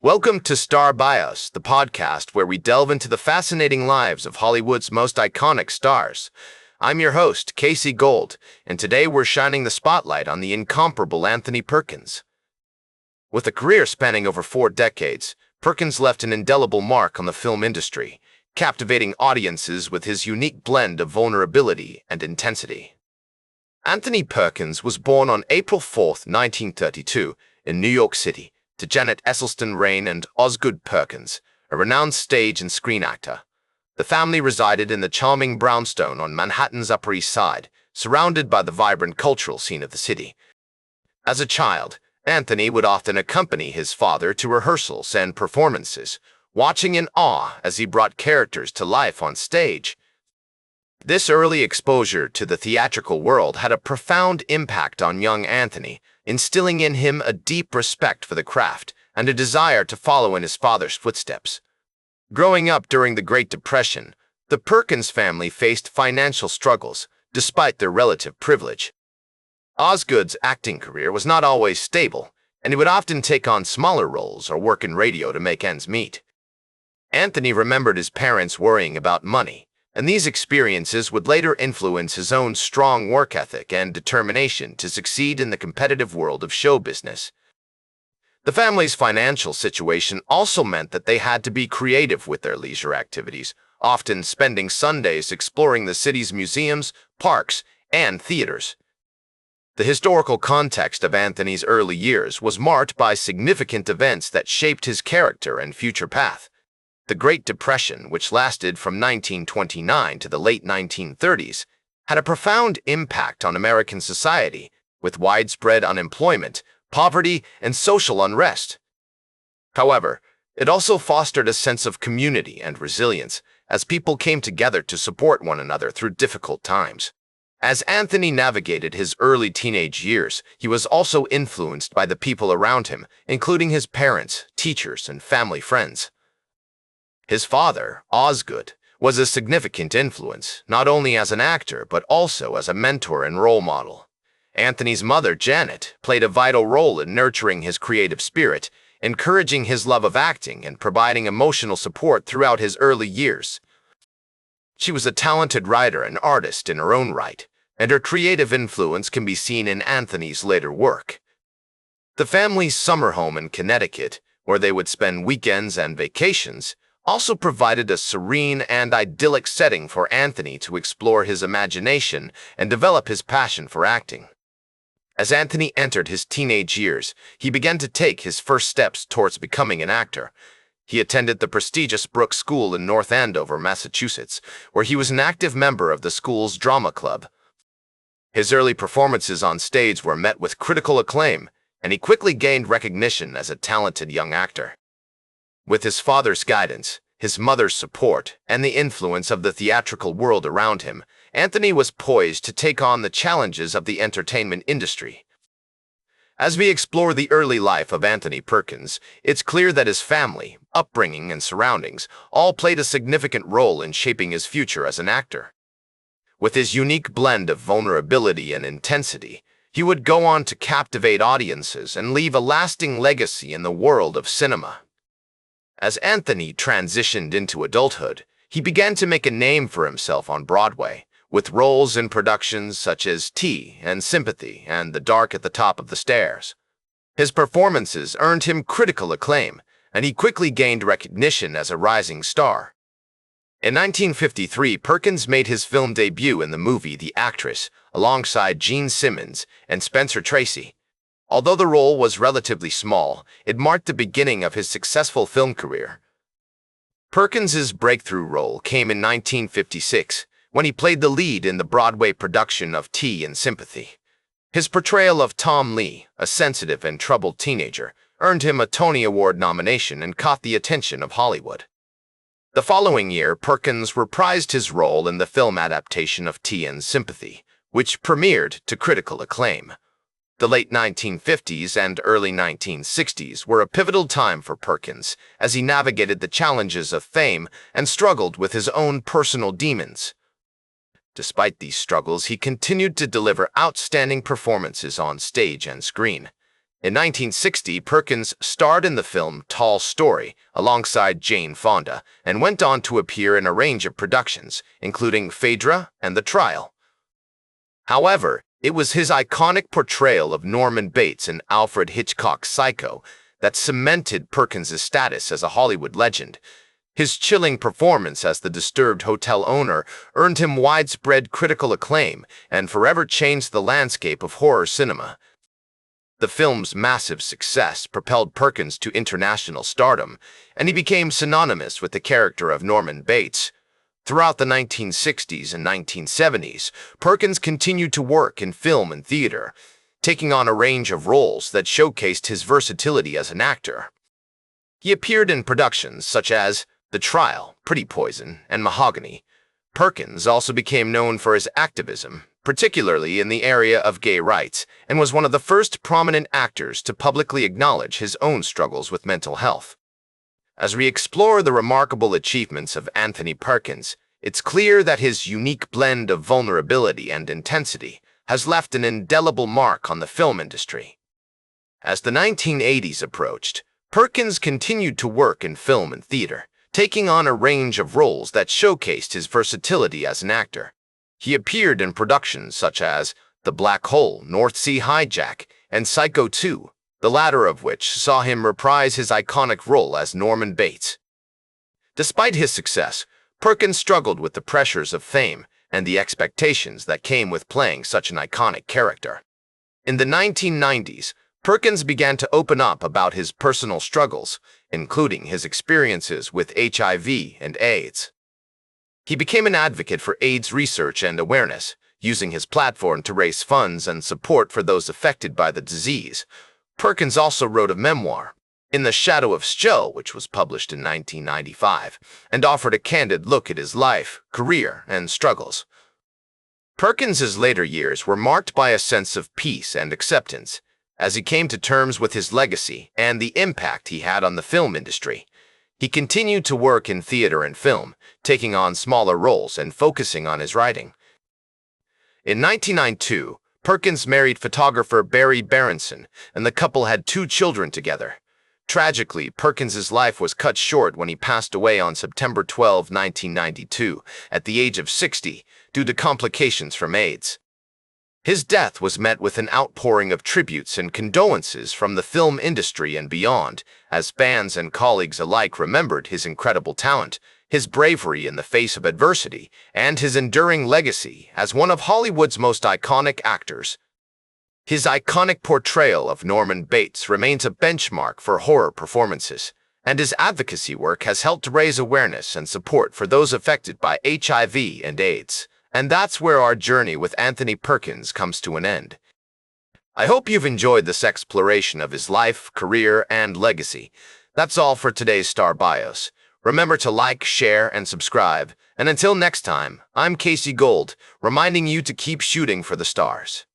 Welcome to Star Bios, the podcast where we delve into the fascinating lives of Hollywood's most iconic stars. I'm your host, Casey Gold, and today we're shining the spotlight on the incomparable Anthony Perkins. With a career spanning over 4 decades, Perkins left an indelible mark on the film industry, captivating audiences with his unique blend of vulnerability and intensity. Anthony Perkins was born on April 4, 1932, in New York City, to Janet Esselstyn Rain and Osgood Perkins, a renowned stage and screen actor. The family resided in the charming brownstone on Manhattan's Upper East Side, surrounded by the vibrant cultural scene of the city. As a child, Anthony would often accompany his father to rehearsals and performances, watching in awe as he brought characters to life on stage. This early exposure to the theatrical world had a profound impact on young Anthony, instilling in him a deep respect for the craft and a desire to follow in his father's footsteps. Growing up during the Great Depression, the Perkins family faced financial struggles, despite their relative privilege. Osgood's acting career was not always stable, and he would often take on smaller roles or work in radio to make ends meet. Anthony remembered his parents worrying about money, and these experiences would later influence his own strong work ethic and determination to succeed in the competitive world of show business. The family's financial situation also meant that they had to be creative with their leisure activities, often spending Sundays exploring the city's museums, parks, and theaters. The historical context of Anthony's early years was marked by significant events that shaped his character and future path. The Great Depression, which lasted from 1929 to the late 1930s, had a profound impact on American society, with widespread unemployment, poverty, and social unrest. However, it also fostered a sense of community and resilience, as people came together to support one another through difficult times. As Anthony navigated his early teenage years, he was also influenced by the people around him, including his parents, teachers, and family friends. His father, Osgood, was a significant influence, not only as an actor but also as a mentor and role model. Anthony's mother, Janet, played a vital role in nurturing his creative spirit, encouraging his love of acting and providing emotional support throughout his early years. She was a talented writer and artist in her own right, and her creative influence can be seen in Anthony's later work. The family's summer home in Connecticut, where they would spend weekends and vacations, also provided a serene and idyllic setting for Anthony to explore his imagination and develop his passion for acting. As Anthony entered his teenage years, he began to take his first steps towards becoming an actor. He attended the prestigious Brooks School in North Andover, Massachusetts, where he was an active member of the school's drama club. His early performances on stage were met with critical acclaim, and he quickly gained recognition as a talented young actor. With his father's guidance, his mother's support, and the influence of the theatrical world around him, Anthony was poised to take on the challenges of the entertainment industry. As we explore the early life of Anthony Perkins, it's clear that his family, upbringing, and surroundings all played a significant role in shaping his future as an actor. With his unique blend of vulnerability and intensity, he would go on to captivate audiences and leave a lasting legacy in the world of cinema. As Anthony transitioned into adulthood, he began to make a name for himself on Broadway, with roles in productions such as Tea and Sympathy and The Dark at the Top of the Stairs. His performances earned him critical acclaim, and he quickly gained recognition as a rising star. In 1953, Perkins made his film debut in the movie The Actress, alongside Gene Simmons and Spencer Tracy. Although the role was relatively small, it marked the beginning of his successful film career. Perkins's breakthrough role came in 1956, when he played the lead in the Broadway production of Tea and Sympathy. His portrayal of Tom Lee, a sensitive and troubled teenager, earned him a Tony Award nomination and caught the attention of Hollywood. The following year, Perkins reprised his role in the film adaptation of Tea and Sympathy, which premiered to critical acclaim. The late 1950s and early 1960s were a pivotal time for Perkins as he navigated the challenges of fame and struggled with his own personal demons. Despite these struggles, he continued to deliver outstanding performances on stage and screen. In 1960, Perkins starred in the film Tall Story alongside Jane Fonda and went on to appear in a range of productions, including Phaedra and The Trial. However, it was his iconic portrayal of Norman Bates in Alfred Hitchcock's Psycho that cemented Perkins' status as a Hollywood legend. His chilling performance as the disturbed hotel owner earned him widespread critical acclaim and forever changed the landscape of horror cinema. The film's massive success propelled Perkins to international stardom, and he became synonymous with the character of Norman Bates. Throughout the 1960s and 1970s, Perkins continued to work in film and theater, taking on a range of roles that showcased his versatility as an actor. He appeared in productions such as The Trial, Pretty Poison, and Mahogany. Perkins also became known for his activism, particularly in the area of gay rights, and was one of the first prominent actors to publicly acknowledge his own struggles with mental health. As we explore the remarkable achievements of Anthony Perkins, it's clear that his unique blend of vulnerability and intensity has left an indelible mark on the film industry. As the 1980s approached, Perkins continued to work in film and theater, taking on a range of roles that showcased his versatility as an actor. He appeared in productions such as The Black Hole, North Sea Hijack, and Psycho 2, the latter of which saw him reprise his iconic role as Norman Bates. Despite his success, Perkins struggled with the pressures of fame and the expectations that came with playing such an iconic character. In the 1990s, Perkins began to open up about his personal struggles, including his experiences with HIV and AIDS. He became an advocate for AIDS research and awareness, using his platform to raise funds and support for those affected by the disease. Perkins also wrote a memoir, In the Shadow of Stowe, which was published in 1995, and offered a candid look at his life, career, and struggles. Perkins's later years were marked by a sense of peace and acceptance, as he came to terms with his legacy and the impact he had on the film industry. He continued to work in theater and film, taking on smaller roles and focusing on his writing. In 1992, Perkins married photographer Barry Berenson, and the couple had 2 children together. Tragically, Perkins's life was cut short when he passed away on September 12, 1992, at the age of 60, due to complications from AIDS. His death was met with an outpouring of tributes and condolences from the film industry and beyond, as fans and colleagues alike remembered his incredible talent, his bravery in the face of adversity, and his enduring legacy as one of Hollywood's most iconic actors. His iconic portrayal of Norman Bates remains a benchmark for horror performances, and his advocacy work has helped raise awareness and support for those affected by HIV and AIDS. And that's where our journey with Anthony Perkins comes to an end. I hope you've enjoyed this exploration of his life, career, and legacy. That's all for today's Star Bios. Remember to like, share, and subscribe. And until next time, I'm Casey Gold, reminding you to keep shooting for the stars.